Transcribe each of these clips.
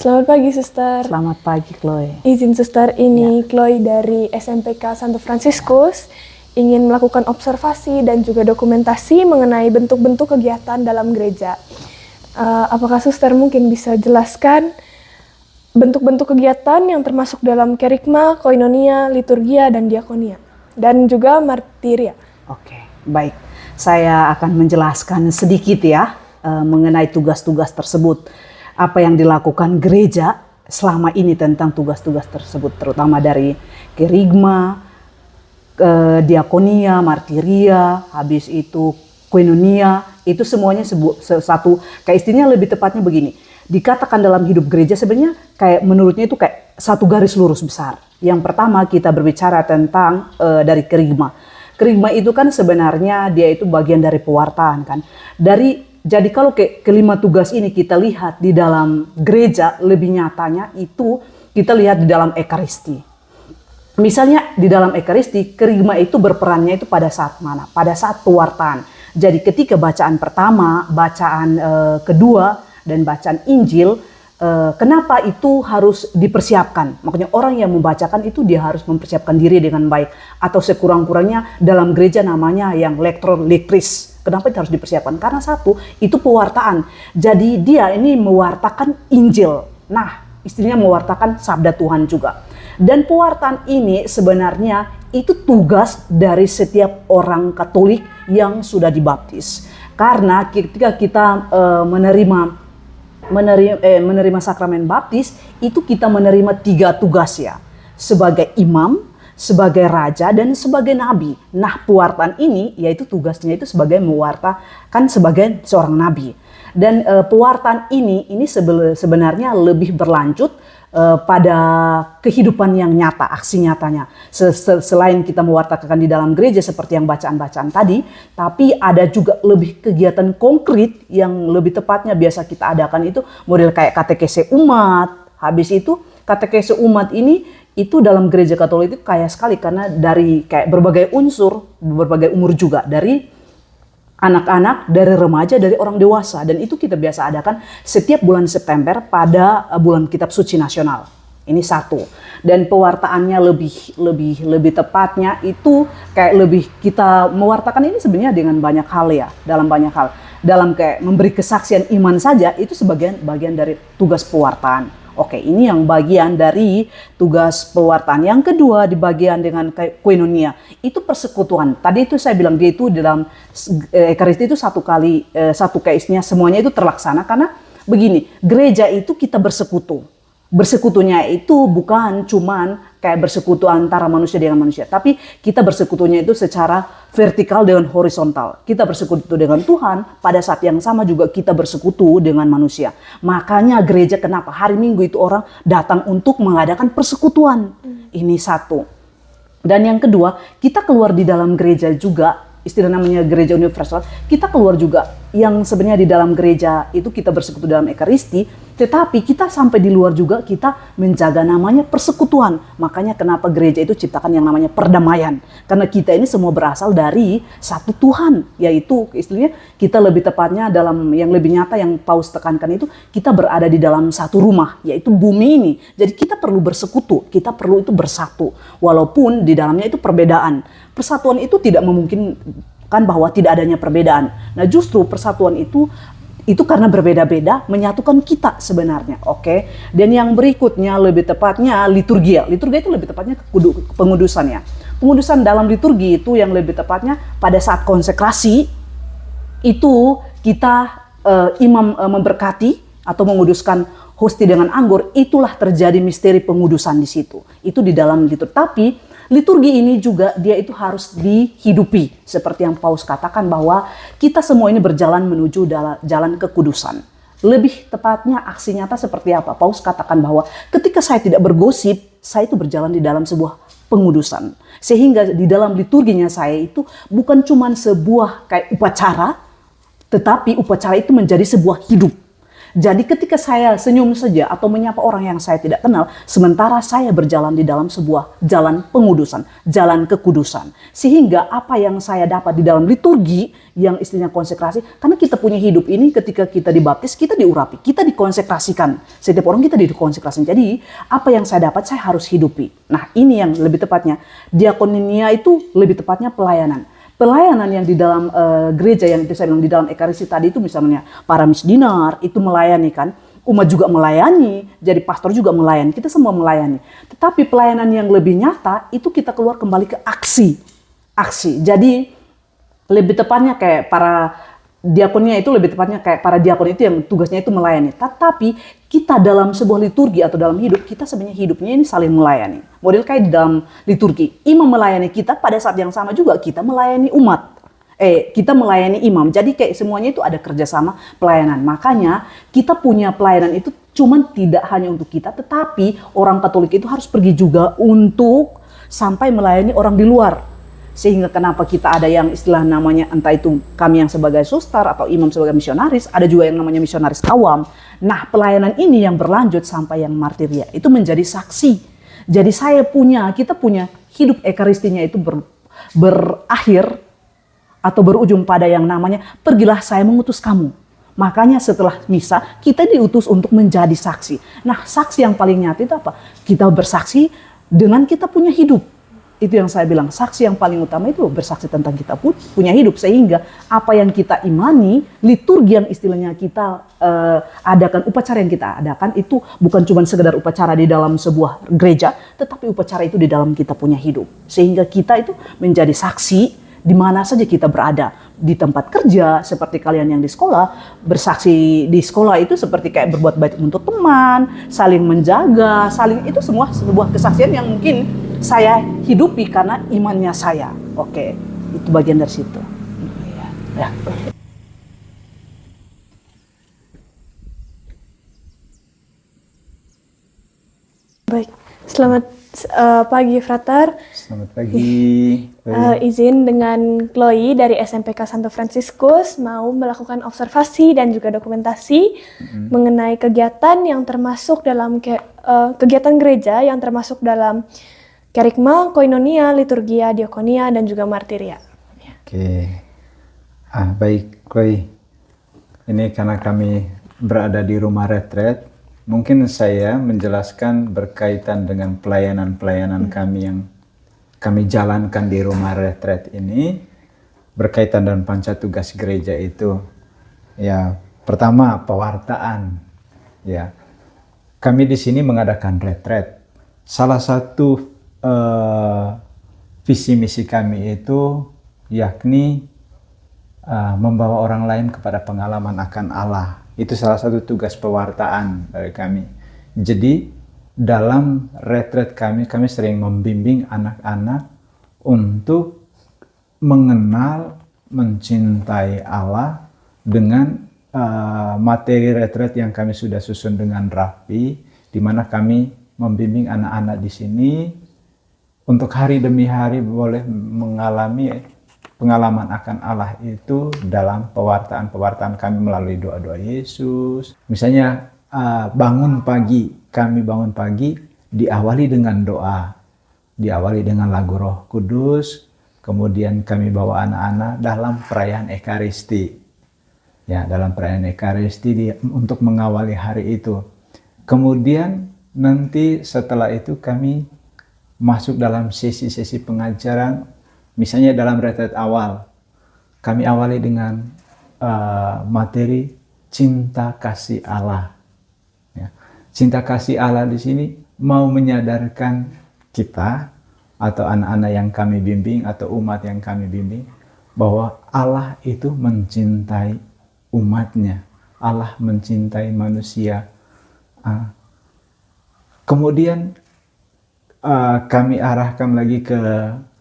Selamat pagi, Suster. Selamat pagi, Chloe. Izin Suster, ini Chloe dari SMPK Santo Fransiskus ingin melakukan observasi dan juga dokumentasi mengenai bentuk-bentuk kegiatan dalam gereja. Apakah Suster mungkin bisa jelaskan bentuk-bentuk kegiatan yang termasuk dalam kerigma, koinonia, liturgia, dan diakonia, dan juga martiria? Oke, baik. Saya akan menjelaskan sedikit ya mengenai tugas-tugas tersebut. Apa yang dilakukan gereja selama ini tentang tugas-tugas tersebut, terutama dari kerigma, diakonia, martiria, habis itu koinonia, itu semuanya satu, kayak istilahnya lebih tepatnya begini, dikatakan dalam hidup gereja sebenarnya kayak menurutnya itu kayak satu garis lurus besar. Yang pertama kita berbicara tentang dari kerigma. Kerigma itu kan sebenarnya dia itu bagian dari pewartaan kan. Jadi kalau kelima tugas ini kita lihat di dalam gereja, lebih nyatanya itu kita lihat di dalam ekaristi. Misalnya di dalam ekaristi, kerigma itu berperannya itu pada saat mana? Pada saat pewartaan. Jadi ketika bacaan pertama, bacaan kedua, dan bacaan Injil, kenapa itu harus dipersiapkan? Makanya orang yang membacakan itu dia harus mempersiapkan diri dengan baik. Atau sekurang-kurangnya dalam gereja namanya yang lektor lektris. Kenapa itu harus dipersiapkan? Karena satu, itu pewartaan. Jadi dia ini mewartakan Injil. Nah, istilahnya mewartakan sabda Tuhan juga. Dan pewartaan ini sebenarnya itu tugas dari setiap orang Katolik yang sudah dibaptis. Karena ketika kita menerima sakramen baptis, itu kita menerima 3 tugas ya. Sebagai imam, sebagai raja, dan sebagai nabi. Nah, pewartaan ini yaitu tugasnya itu sebagai mewartakan sebagai seorang nabi. Dan pewartaan ini sebenarnya lebih berlanjut pada kehidupan yang nyata, aksi nyatanya. Selain kita mewartakan di dalam gereja seperti yang bacaan-bacaan tadi, tapi ada juga lebih kegiatan konkret yang lebih tepatnya biasa kita adakan itu model kayak katekese umat. Habis itu katekese umat ini itu dalam gereja Katolik itu kaya sekali karena dari kayak berbagai unsur, berbagai umur juga, dari anak-anak, dari remaja, dari orang dewasa, dan itu kita biasa adakan setiap bulan September pada bulan Kitab Suci Nasional. Ini satu. Dan pewartaannya lebih tepatnya itu kayak lebih kita mewartakan ini sebenarnya dengan banyak hal ya, dalam banyak hal. Dalam kayak memberi kesaksian iman saja itu bagian dari tugas pewartaan. Oke, ini yang bagian dari tugas pewartaan. Yang kedua di bagian dengan koinonia, itu persekutuan. Tadi itu saya bilang dia itu dalam ekaristi itu satu kaisnya semuanya itu terlaksana karena begini, gereja itu kita bersekutu. Bersekutunya itu bukan cuman kayak bersekutu antara manusia dengan manusia, tapi kita bersekutunya itu secara vertikal dengan horizontal. Kita bersekutu dengan Tuhan, pada saat yang sama juga kita bersekutu dengan manusia. Makanya gereja kenapa hari Minggu itu orang datang untuk mengadakan persekutuan. Ini satu. Dan yang kedua, kita keluar di dalam gereja juga, istilah namanya gereja universal, kita keluar juga yang sebenarnya di dalam gereja itu kita bersekutu dalam ekaristi, tetapi kita sampai di luar juga kita menjaga namanya persekutuan. Makanya kenapa gereja itu ciptakan yang namanya perdamaian. Karena kita ini semua berasal dari satu Tuhan, yaitu istilahnya kita lebih tepatnya dalam yang lebih nyata yang Paus tekankan itu kita berada di dalam satu rumah, yaitu bumi ini. Jadi kita perlu bersekutu, kita perlu itu bersatu. Walaupun di dalamnya itu perbedaan. Persatuan itu tidak memungkinkan bahwa tidak adanya perbedaan. Nah, justru persatuan itu karena berbeda-beda menyatukan kita sebenarnya. Oke. Dan yang berikutnya lebih tepatnya liturgia. Liturgia itu lebih tepatnya pengudusan ya. Pengudusan dalam liturgi itu yang lebih tepatnya pada saat konsekrasi itu kita imam memberkati atau menguduskan hosti dengan anggur, itulah terjadi misteri pengudusan di situ. Itu di dalam liturgi. Tapi liturgi ini juga dia itu harus dihidupi. Seperti yang Paus katakan bahwa kita semua ini berjalan menuju jalan kekudusan. Lebih tepatnya aksi nyata seperti apa? Paus katakan bahwa ketika saya tidak bergosip, saya itu berjalan di dalam sebuah pengudusan. Sehingga di dalam liturginya saya itu bukan cuma sebuah kayak upacara, tetapi upacara itu menjadi sebuah hidup. Jadi ketika saya senyum saja atau menyapa orang yang saya tidak kenal, sementara saya berjalan di dalam sebuah jalan pengudusan, jalan kekudusan. Sehingga apa yang saya dapat di dalam liturgi yang istilahnya konsekrasi, karena kita punya hidup ini ketika kita dibaptis, kita diurapi, kita dikonsekrasikan. Setiap orang kita dikonsekrasikan. Jadi apa yang saya dapat saya harus hidupi. Nah ini yang lebih tepatnya, diakonia itu lebih tepatnya pelayanan. Pelayanan yang di dalam gereja yang itu saya bilang di dalam ekaristi tadi itu misalnya para misdinar itu melayani kan, umat juga melayani, jadi pastor juga melayani, kita semua melayani. Tetapi pelayanan yang lebih nyata itu kita keluar kembali ke aksi. Jadi lebih tepatnya kayak para diakonnya itu lebih tepatnya kayak para diakon itu yang tugasnya itu melayani. Tetapi kita dalam sebuah liturgi atau dalam hidup, kita sebenarnya hidupnya ini saling melayani. Model kayak di dalam liturgi, imam melayani kita, pada saat yang sama juga kita melayani umat. Kita melayani imam. Jadi kayak semuanya itu ada kerjasama pelayanan. Makanya kita punya pelayanan itu cuman tidak hanya untuk kita, tetapi orang Katolik itu harus pergi juga untuk sampai melayani orang di luar. Sehingga kenapa kita ada yang istilah namanya entah itu kami yang sebagai suster atau imam sebagai misionaris, ada juga yang namanya misionaris awam. Nah pelayanan ini yang berlanjut sampai yang martiria itu menjadi saksi. Jadi kita punya hidup ekaristinya itu berakhir atau berujung pada yang namanya pergilah saya mengutus kamu. Makanya setelah misa kita diutus untuk menjadi saksi. Nah saksi yang paling nyata itu apa? Kita bersaksi dengan kita punya hidup. Itu yang saya bilang, saksi yang paling utama itu bersaksi tentang kita punya hidup. Sehingga apa yang kita imani, liturgi yang istilahnya kita adakan, upacara yang kita adakan itu bukan cuma sekedar upacara di dalam sebuah gereja, tetapi upacara itu di dalam kita punya hidup. Sehingga kita itu menjadi saksi di mana saja kita berada. Di tempat kerja, seperti kalian yang di sekolah, bersaksi di sekolah itu seperti kayak berbuat baik untuk teman, saling menjaga, itu semua sebuah kesaksian yang mungkin saya hidupi karena imannya saya. Oke, itu bagian dari situ. Ya. Baik, selamat pagi Frater. Selamat pagi. Izin dengan Chloe dari SMPK Santo Franciscus mau melakukan observasi dan juga dokumentasi mengenai kegiatan yang termasuk dalam kegiatan gereja yang termasuk dalam Kerigma, Koinonia, Liturgia, Diakonia, dan juga Martiria. Oke. Baik, Chloe. Ini karena kami berada di rumah retret, mungkin saya menjelaskan berkaitan dengan pelayanan-pelayanan kami yang kami jalankan di rumah retret ini, berkaitan dengan panca tugas gereja itu. Ya, pertama pewartaan. Ya, kami di sini mengadakan retret. Salah satu visi misi kami itu yakni membawa orang lain kepada pengalaman akan Allah. Itu salah satu tugas pewartaan dari kami. Jadi dalam retret kami sering membimbing anak-anak untuk mengenal, mencintai Allah dengan materi retret yang kami sudah susun dengan rapi, di mana kami membimbing anak-anak di sini untuk hari demi hari boleh mengalami pengalaman akan Allah itu dalam pewartaan kami melalui doa-doa Yesus. Misalnya kami bangun pagi diawali dengan doa, diawali dengan lagu Roh Kudus, kemudian kami bawa anak-anak dalam perayaan Ekaristi. Ya, dalam perayaan Ekaristi untuk mengawali hari itu. Kemudian nanti setelah itu kami masuk dalam sesi-sesi pengajaran, misalnya dalam retret awal, kami awali dengan materi cinta kasih Allah. Ya. Cinta kasih Allah di sini mau menyadarkan kita atau anak-anak yang kami bimbing atau umat yang kami bimbing bahwa Allah itu mencintai umatnya, Allah mencintai manusia. Kemudian kami arahkan lagi ke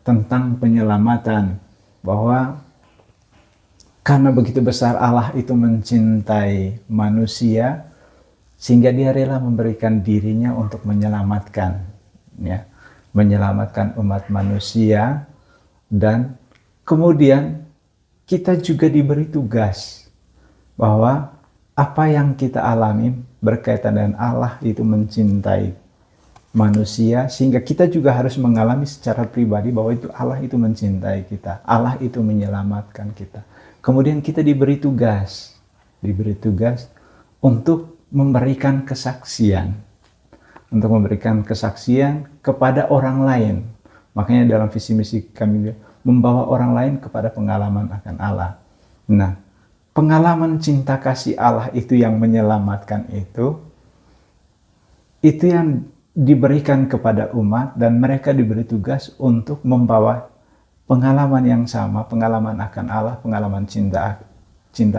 tentang penyelamatan, bahwa karena begitu besar Allah itu mencintai manusia sehingga dia rela memberikan dirinya untuk menyelamatkan, ya, menyelamatkan umat manusia. Dan kemudian kita juga diberi tugas bahwa apa yang kita alami berkaitan dengan Allah itu mencintai manusia, sehingga kita juga harus mengalami secara pribadi bahwa itu Allah itu mencintai kita, Allah itu menyelamatkan kita. Kemudian kita diberi tugas untuk memberikan kesaksian, kepada orang lain. Makanya dalam visi misi kami membawa orang lain kepada pengalaman akan Allah. Nah, pengalaman cinta kasih Allah itu yang menyelamatkan itu yang diberikan kepada umat, dan mereka diberi tugas untuk membawa pengalaman yang sama, pengalaman akan Allah, pengalaman cinta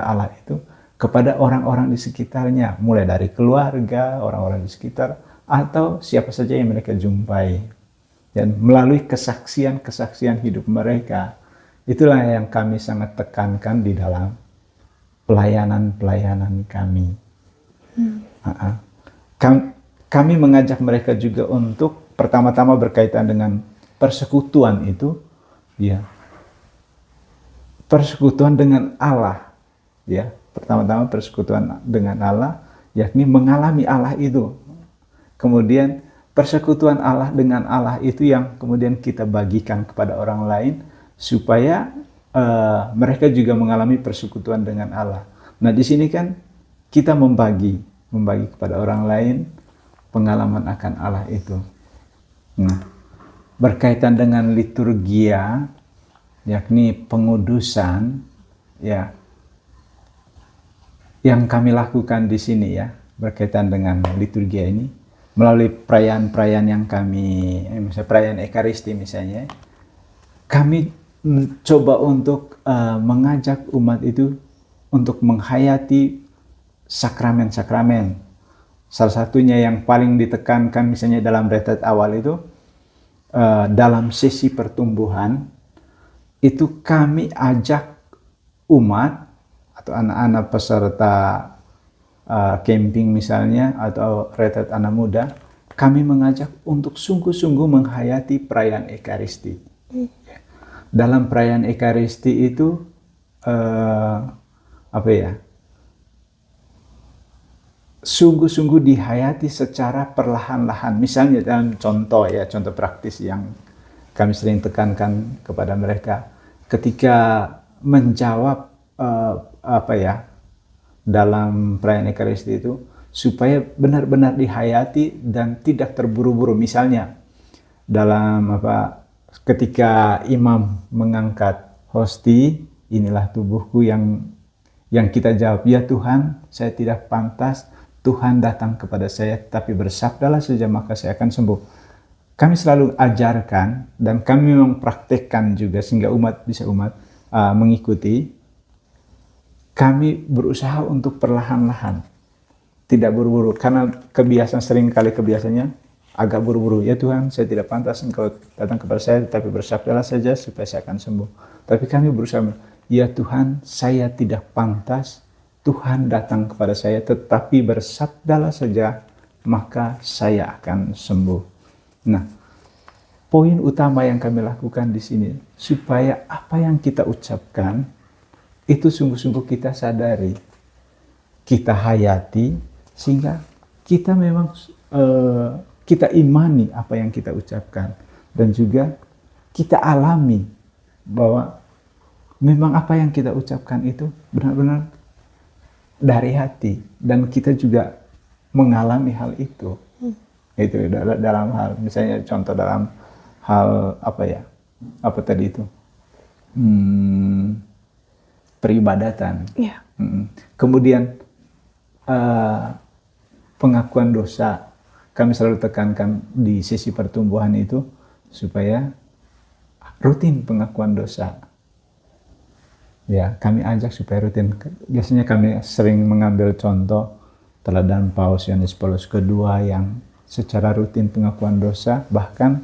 Allah itu kepada orang-orang di sekitarnya, mulai dari keluarga, orang-orang di sekitar, atau siapa saja yang mereka jumpai. Dan melalui kesaksian hidup mereka, itulah yang kami sangat tekankan di dalam pelayanan kami. Kami mengajak mereka juga untuk pertama-tama berkaitan dengan persekutuan itu, ya, persekutuan dengan Allah, ya, pertama-tama persekutuan dengan Allah, yakni mengalami Allah itu. Kemudian persekutuan Allah dengan Allah itu yang kemudian kita bagikan kepada orang lain, supaya mereka juga mengalami persekutuan dengan Allah. Nah, di sini kan kita membagi kepada orang lain pengalaman akan Allah itu. Nah, berkaitan dengan liturgia, yakni pengudusan, ya, yang kami lakukan di sini, ya, berkaitan dengan liturgia ini melalui perayaan-perayaan yang kami, misalnya perayaan Ekaristi misalnya, kami coba untuk mengajak umat itu untuk menghayati sakramen-sakramen. Salah satunya yang paling ditekankan misalnya dalam retret awal itu, dalam sesi pertumbuhan, itu kami ajak umat atau anak-anak peserta camping misalnya, atau retret anak muda, kami mengajak untuk sungguh-sungguh menghayati perayaan Ekaristi. Dalam perayaan Ekaristi itu, sungguh-sungguh dihayati secara perlahan-lahan. Misalnya dalam contoh praktis yang kami sering tekankan kepada mereka, ketika menjawab dalam perayaan Ekaristi itu, supaya benar-benar dihayati dan tidak terburu-buru. Misalnya dalam ketika imam mengangkat hosti, inilah tubuhku, yang kita jawab, ya Tuhan, saya tidak pantas Tuhan datang kepada saya, tapi bersabdalah saja maka saya akan sembuh. Kami selalu ajarkan dan kami memang praktekkan juga sehingga umat mengikuti. Kami berusaha untuk perlahan-lahan, tidak buru-buru, karena kebiasaannya agak buru-buru. Ya Tuhan, saya tidak pantas Engkau datang kepada saya, tapi bersabdalah saja supaya saya akan sembuh. Tapi kami berusaha, ya Tuhan, saya tidak pantas Tuhan datang kepada saya, tetapi bersabdalah saja, maka saya akan sembuh. Nah, poin utama yang kami lakukan di sini, supaya apa yang kita ucapkan, itu sungguh-sungguh kita sadari, kita hayati, sehingga kita memang, kita imani apa yang kita ucapkan. Dan juga kita alami, bahwa memang apa yang kita ucapkan itu benar-benar dari hati, dan kita juga mengalami hal itu. Itu dalam hal, misalnya contoh dalam hal peribadatan. Yeah. Kemudian pengakuan dosa, kami selalu tekankan di sesi pertumbuhan itu supaya rutin pengakuan dosa. Ya, kami ajak supaya rutin. Biasanya kami sering mengambil contoh teladan Paus Yohanes Paulus II yang secara rutin pengakuan dosa, bahkan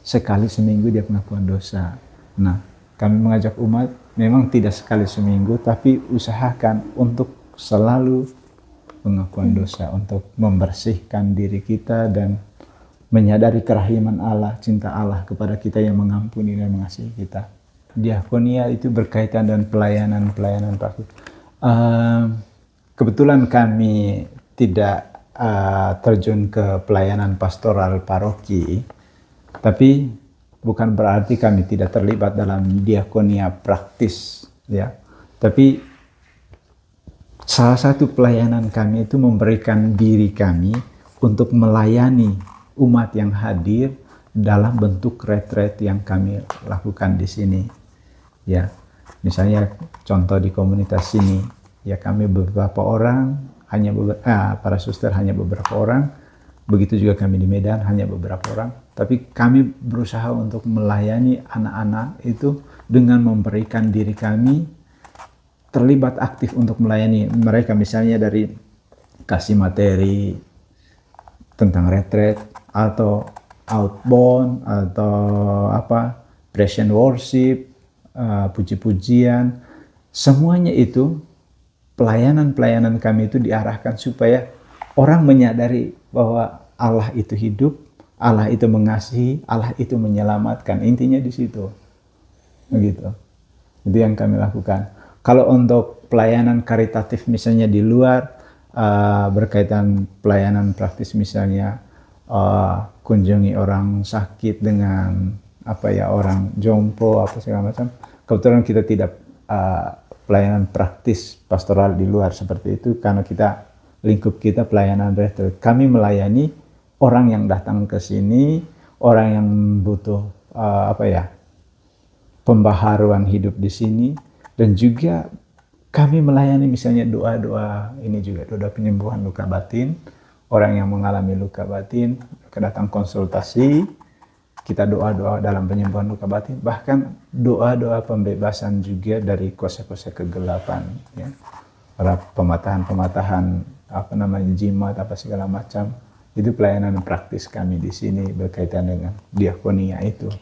sekali seminggu dia pengakuan dosa. Nah, kami mengajak umat memang tidak sekali seminggu, tapi usahakan untuk selalu pengakuan dosa, untuk membersihkan diri kita dan menyadari kerahiman Allah, cinta Allah kepada kita yang mengampuni dan mengasihi kita. Diakonia itu berkaitan dengan pelayanan praktis. kebetulan kami tidak terjun ke pelayanan pastoral paroki, tapi bukan berarti kami tidak terlibat dalam diakonia praktis, ya. Tapi salah satu pelayanan kami itu memberikan diri kami untuk melayani umat yang hadir dalam bentuk retret yang kami lakukan di sini, ya. Misalnya contoh di komunitas sini, ya kami beberapa orang, para suster hanya beberapa orang, begitu juga kami di Medan hanya beberapa orang, tapi kami berusaha untuk melayani anak-anak itu dengan memberikan diri kami terlibat aktif untuk melayani mereka, misalnya dari kasih materi tentang retret atau outbound atau praise and worship, puji-pujian, semuanya itu pelayanan kami itu diarahkan supaya orang menyadari bahwa Allah itu hidup, Allah itu mengasihi, Allah itu menyelamatkan. Intinya di situ, begitu. Itu yang kami lakukan. Kalau untuk pelayanan karitatif misalnya di luar, berkaitan pelayanan praktis misalnya kunjungi orang sakit dengan orang jompo segala macam, kebetulan kita tidak pelayanan praktis pastoral di luar seperti itu, karena lingkup kita pelayanan retret. Kami melayani orang yang datang ke sini, orang yang butuh pembaharuan hidup di sini. Dan juga kami melayani misalnya doa-doa, ini juga doa penyembuhan luka batin. Orang yang mengalami luka batin, mereka datang konsultasi, kita doa-doa dalam penyembuhan luka batin. Bahkan doa-doa pembebasan juga dari kuasa-kuasa kegelapan. Ya. Para pematahan-pematahan, jimat, segala macam. Itu pelayanan praktis kami di sini berkaitan dengan diakonia itu.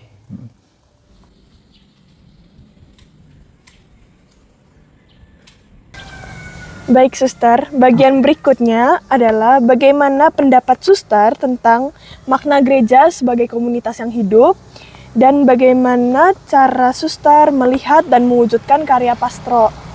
Baik suster, bagian berikutnya adalah bagaimana pendapat suster tentang makna gereja sebagai komunitas yang hidup dan bagaimana cara suster melihat dan mewujudkan karya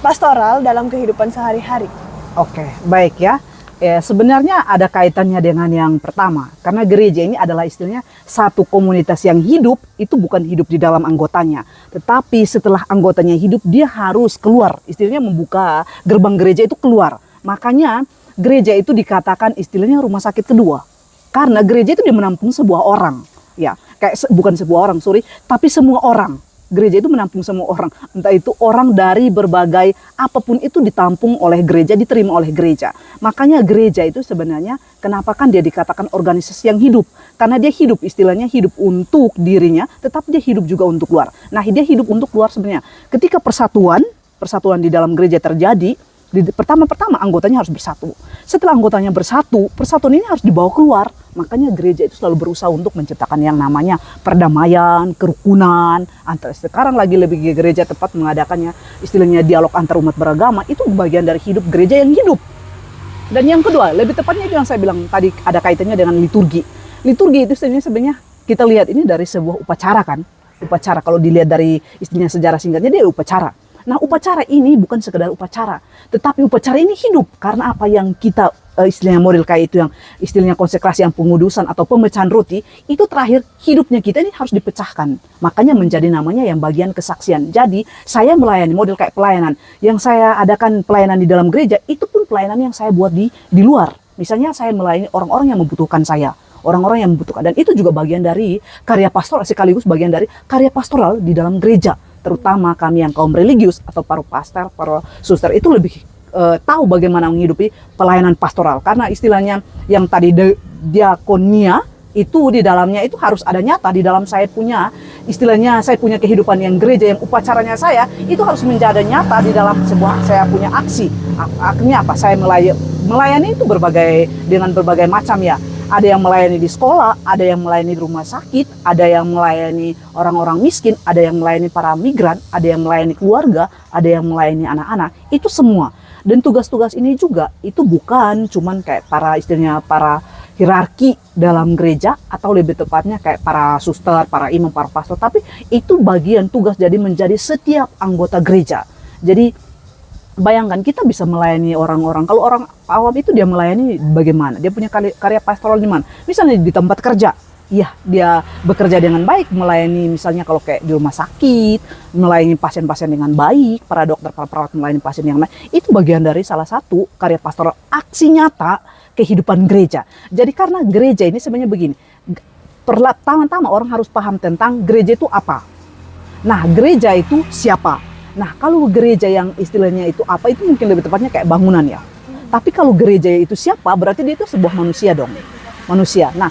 pastoral dalam kehidupan sehari-hari. Oke, baik ya. Sebenarnya ada kaitannya dengan yang pertama, karena gereja ini adalah istilahnya satu komunitas yang hidup, itu bukan hidup di dalam anggotanya, tetapi setelah anggotanya hidup, dia harus keluar, istilahnya membuka gerbang gereja itu keluar. Makanya gereja itu dikatakan istilahnya rumah sakit kedua, karena gereja itu dia menampung sebuah orang, ya, bukan sebuah orang, tapi semua orang. Gereja itu menampung semua orang, entah itu orang dari berbagai apapun itu ditampung oleh gereja, diterima oleh gereja. Makanya gereja itu sebenarnya kenapa kan dia dikatakan organisasi yang hidup? Karena dia hidup, istilahnya hidup untuk dirinya, tetapi dia hidup juga untuk luar. Nah, dia hidup untuk luar sebenarnya. Ketika persatuan di dalam gereja terjadi, pertama-tama anggotanya harus bersatu. Setelah anggotanya bersatu, persatuan ini harus dibawa keluar. Makanya gereja itu selalu berusaha untuk menciptakan yang namanya perdamaian, kerukunan. Sekarang lagi lebih gereja tepat mengadakannya istilahnya dialog antar umat beragama. Itu bagian dari hidup gereja yang hidup. Dan yang kedua, lebih tepatnya itu yang saya bilang tadi, ada kaitannya dengan liturgi. Liturgi itu sebenarnya kita lihat ini dari sebuah upacara kan. Upacara kalau dilihat dari istilahnya sejarah singkatnya dia upacara. Nah, upacara ini bukan sekedar upacara, tetapi upacara ini hidup. Karena apa yang kita istilahnya model kayak itu yang istilahnya konsekrasi yang pengudusan atau pemecahan roti, itu terakhir hidupnya kita ini harus dipecahkan. Makanya menjadi namanya yang bagian kesaksian. Jadi saya melayani model kayak pelayanan. Yang saya adakan pelayanan di dalam gereja, itu pun pelayanan yang saya buat di luar. Misalnya saya melayani orang-orang yang membutuhkan saya. Orang-orang yang membutuhkan. Dan itu juga bagian dari karya pastoral, sekaligus bagian dari karya pastoral di dalam gereja. Terutama kami yang kaum religius atau para pastor, para suster itu lebih tahu bagaimana menghidupi pelayanan pastoral. Karena istilahnya yang tadi diakonia itu di dalamnya itu harus ada nyata. Di dalam saya punya istilahnya saya punya kehidupan yang gereja, yang upacaranya saya itu harus menjadi nyata di dalam sebuah saya punya aksi. Akhirnya apa? Saya melayani itu dengan berbagai macam ya. Ada yang melayani di sekolah, ada yang melayani di rumah sakit, ada yang melayani orang-orang miskin, ada yang melayani para migran, ada yang melayani keluarga, ada yang melayani anak-anak. Itu semua. Dan tugas-tugas ini juga itu bukan cuman kayak para hierarki dalam gereja, atau lebih tepatnya kayak para suster, para imam, para pastor, tapi itu bagian tugas jadi menjadi setiap anggota gereja. Jadi bayangkan kita bisa melayani orang-orang. Kalau orang awam itu dia melayani bagaimana? Dia punya karya pastoral di mana? Misalnya di tempat kerja. Iya, dia bekerja dengan baik, melayani misalnya kalau kayak di rumah sakit, melayani pasien-pasien dengan baik, para dokter, para perawat melayani pasien yang baik. Itu bagian dari salah satu karya pastoral, aksi nyata kehidupan gereja. Jadi karena gereja ini sebenarnya begini, pertama-tama orang harus paham tentang gereja itu apa. Nah, gereja itu siapa? Nah, kalau gereja yang istilahnya itu apa, itu mungkin lebih tepatnya kayak bangunan ya. Tapi kalau gereja itu siapa, berarti dia itu sebuah manusia dong. Manusia. Nah,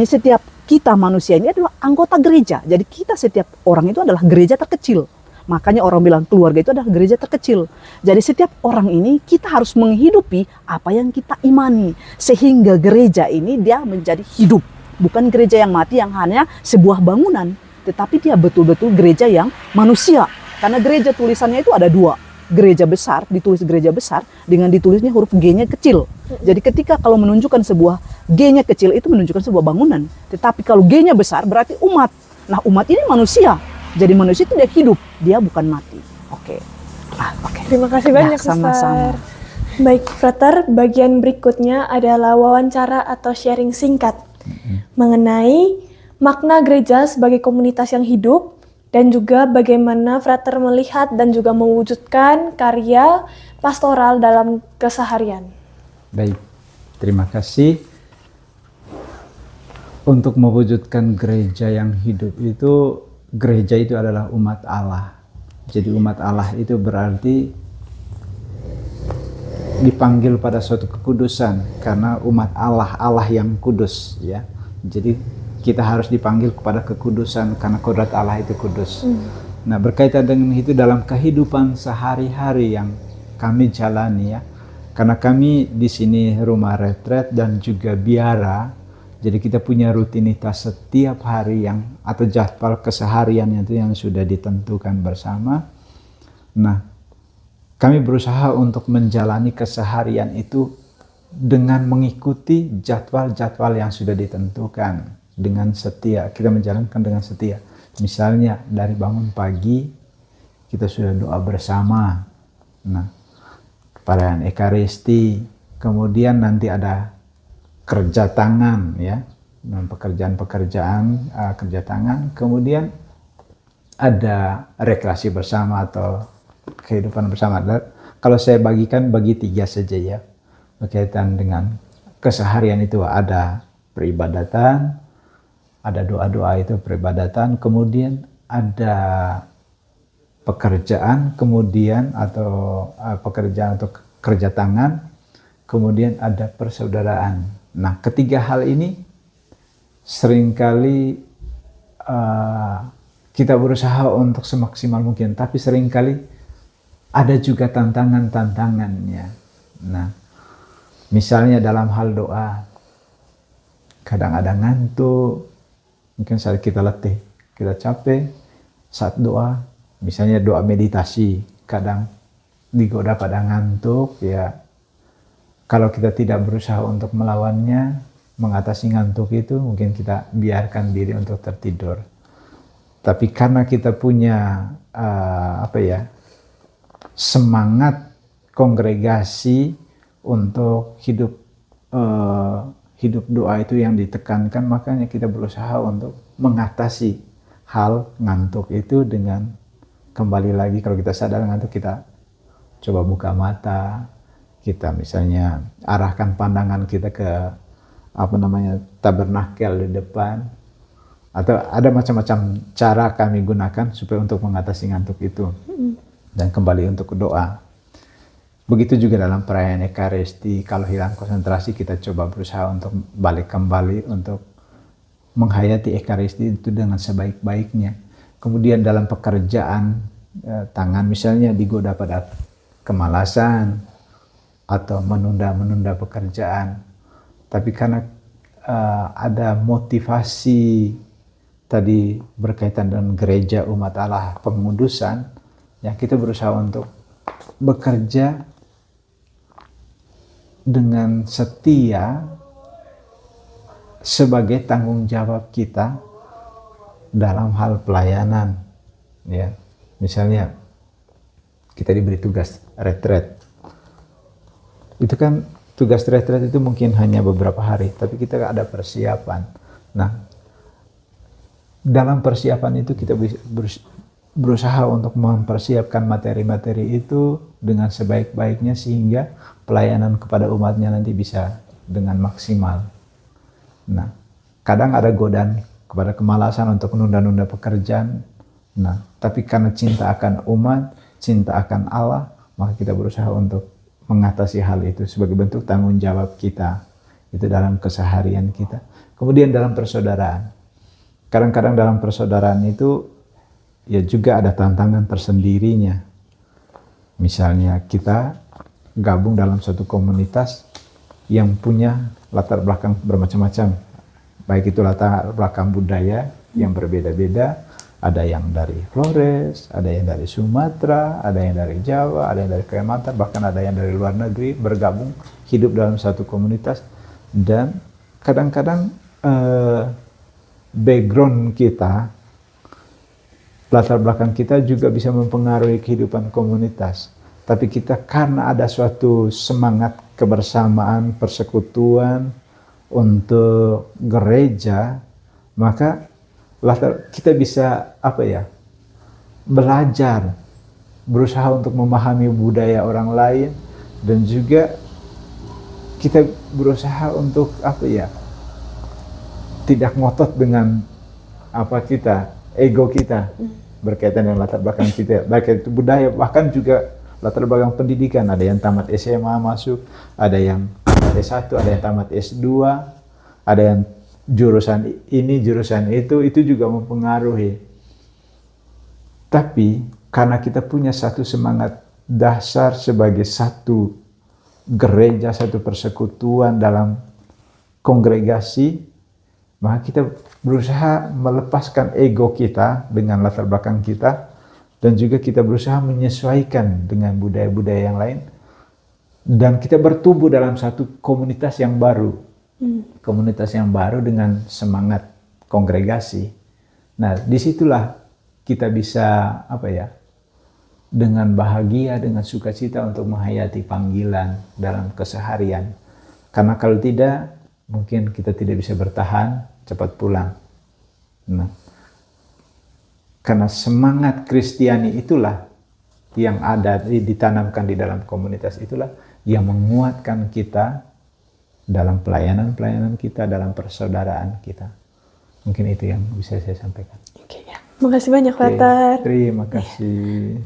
setiap kita manusia ini adalah anggota gereja. Jadi kita setiap orang itu adalah gereja terkecil. Makanya orang bilang keluarga itu adalah gereja terkecil. Jadi setiap orang ini kita harus menghidupi apa yang kita imani. Sehingga gereja ini dia menjadi hidup. Bukan gereja yang mati yang hanya sebuah bangunan. Tetapi dia betul-betul gereja yang manusia. Karena gereja tulisannya itu ada dua. Gereja besar, ditulis gereja besar dengan ditulisnya huruf G-nya kecil. Jadi ketika kalau menunjukkan sebuah G-nya kecil itu menunjukkan sebuah bangunan. Tetapi kalau G-nya besar berarti umat. Nah, umat ini manusia. Jadi manusia itu dia hidup, dia bukan mati. Oke. Terima kasih banyak, Ya, sama-sama. Suster. Baik, Frater, bagian berikutnya adalah wawancara atau sharing singkat mengenai makna gereja sebagai komunitas yang hidup, dan juga bagaimana Frater melihat dan juga mewujudkan karya pastoral dalam keseharian. Baik, terima kasih. Untuk mewujudkan gereja yang hidup itu, gereja itu adalah umat Allah. Jadi umat Allah itu berarti dipanggil pada suatu kekudusan, karena umat Allah, Allah yang kudus ya. Jadi kita harus dipanggil kepada kekudusan karena kodrat Allah itu kudus. Nah, berkaitan dengan itu dalam kehidupan sehari-hari yang kami jalani ya. Karena kami di sini rumah retret dan juga biara, jadi kita punya rutinitas setiap hari yang atau jadwal keseharian itu yang sudah ditentukan bersama. Nah, kami berusaha untuk menjalani keseharian itu dengan mengikuti jadwal-jadwal yang sudah ditentukan. Dengan setia, kita menjalankan dengan setia. Misalnya dari bangun pagi kita sudah doa bersama. Nah, perayaan Ekaristi, kemudian nanti ada kerja tangan ya, pekerjaan-pekerjaan kerja tangan, kemudian ada rekreasi bersama atau kehidupan bersama. Kalau saya bagikan bagi 3 saja ya, berkaitan dengan keseharian itu ada peribadatan, ada doa-doa itu peribadatan, kemudian ada pekerjaan, kemudian atau pekerjaan atau kerja tangan, kemudian ada persaudaraan. Nah, ketiga hal ini seringkali kita berusaha untuk semaksimal mungkin, tapi seringkali ada juga tantangan-tantangannya. Nah, misalnya dalam hal doa, kadang ada ngantuk, mungkin saat kita letih, kita capek, saat doa, misalnya doa meditasi, kadang digoda pada ngantuk, ya kalau kita tidak berusaha untuk melawannya, mengatasi ngantuk itu, mungkin kita biarkan diri untuk tertidur. Tapi karena kita punya semangat kongregasi untuk hidup doa itu yang ditekankan, makanya kita berusaha untuk mengatasi hal ngantuk itu dengan kembali lagi, kalau kita sadar ngantuk, kita coba buka mata, kita misalnya arahkan pandangan kita ke tabernakel di depan, atau ada macam-macam cara kami gunakan supaya untuk mengatasi ngantuk itu dan kembali untuk doa. Begitu juga dalam perayaan Ekaristi, kalau hilang konsentrasi kita coba berusaha untuk balik kembali untuk menghayati Ekaristi itu dengan sebaik-baiknya. Kemudian dalam pekerjaan tangan misalnya digoda pada kemalasan atau menunda-menunda pekerjaan. Tapi karena ada motivasi tadi berkaitan dengan gereja umat Allah, pengudusan, ya kita berusaha untuk bekerja dengan setia sebagai tanggung jawab kita dalam hal pelayanan, ya. Misalnya kita diberi tugas retret. Itu kan tugas retret itu mungkin hanya beberapa hari, tapi kita ada persiapan. Nah, dalam persiapan itu kita berusaha untuk mempersiapkan materi-materi itu dengan sebaik-baiknya sehingga pelayanan kepada umatnya nanti bisa dengan maksimal. Nah, kadang ada godaan kepada kemalasan untuk menunda-nunda pekerjaan. Nah, tapi karena cinta akan umat, cinta akan Allah, maka kita berusaha untuk mengatasi hal itu sebagai bentuk tanggung jawab kita. Itu dalam keseharian kita. Kemudian dalam persaudaraan. Kadang-kadang dalam persaudaraan itu ya juga ada tantangan tersendirinya. Misalnya kita gabung dalam suatu komunitas yang punya latar belakang bermacam-macam. Baik itu latar belakang budaya yang berbeda-beda, ada yang dari Flores, ada yang dari Sumatera, ada yang dari Jawa, ada yang dari Kalimantan, bahkan ada yang dari luar negeri bergabung hidup dalam satu komunitas. Dan kadang-kadang background kita, latar belakang kita juga bisa mempengaruhi kehidupan komunitas. Tapi kita karena ada suatu semangat kebersamaan, persekutuan untuk gereja, maka kita bisa belajar, berusaha untuk memahami budaya orang lain, dan juga kita berusaha untuk tidak ngotot dengan ego kita berkaitan dengan latar belakang kita, baik itu budaya, bahkan juga latar belakang pendidikan. Ada yang tamat SMA masuk, ada yang S1, ada yang tamat S2, ada yang jurusan ini, jurusan itu juga mempengaruhi. Tapi karena kita punya satu semangat dasar sebagai satu gereja, satu persekutuan dalam kongregasi, maka kita berusaha melepaskan ego kita dengan latar belakang kita, dan juga kita berusaha menyesuaikan dengan budaya-budaya yang lain, dan kita bertumbuh dalam satu komunitas yang baru. Komunitas yang baru dengan semangat kongregasi. Nah, disitulah kita bisa dengan bahagia, dengan sukacita untuk menghayati panggilan dalam keseharian. Karena kalau tidak, mungkin kita tidak bisa bertahan, cepat pulang. Nah, karena semangat Kristiani itulah yang ada ditanamkan di dalam komunitas, itulah yang menguatkan kita dalam pelayanan kita, dalam persaudaraan kita. Mungkin itu yang bisa saya sampaikan. Oke, ya. Makasih banyak, Pater. Terima kasih.